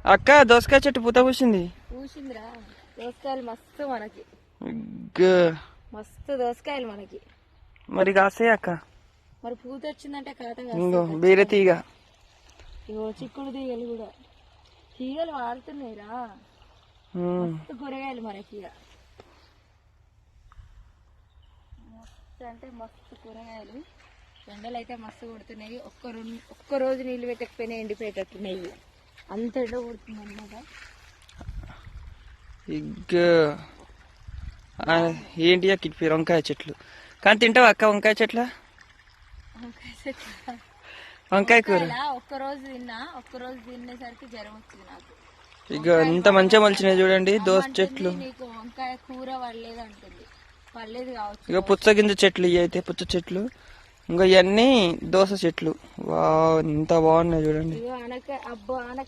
అక్క దోసకాయ చెట్టు పూత పూసింది. పూసిందిరా దోసకాయలు మస్తు మనకి, మస్తు దోసకాయలు మనకి. మరి కాస్తాయి అక్క. మరి పూత వచ్చిందంటే కాత ఇంకో బీర తీగ. ఇగో చిక్కుడు తీగలు కూడా, తీగలు వాడుతున్నాయిరా. మస్తు కూరగాయలు మనకి ఇక, మస్తు అంటే మస్తు కూరగాయలు. ఎండలు అయితే మస్తు కొడుతున్నాయి. ఒక్క రోజు నీళ్ళు పెట్టకపోయినా ఎండిపోయేటట్టున్నాయి, అంత ఎండ కొడుతుంది అన్నమాట. ఏంటి అక్క పేరు? వంకాయ చెట్లు. కానీ తింటావా అక్క వంకాయ చెట్ల? వంకాయ కూర ఒక్కరోజు తిన్నా, ఒక్కరోజు తినేసరికి జ్వరం వచ్చింది నాకు. ఇక ఇంత మంచిగా మలిచినాయి చూడండి దోస చెట్లు. నీకు వంకాయ కూర పడలేదు అంటుంది, పడలేదు కావచ్చు. ఇక పుచ్చగింజ చెట్లు ఇవి అయితే పుచ్చ చెట్లు. ఇంకా ఇవన్నీ దోస చెట్లు. వా ఎంత బాగున్నాయి చూడండి. అనక అబ్బో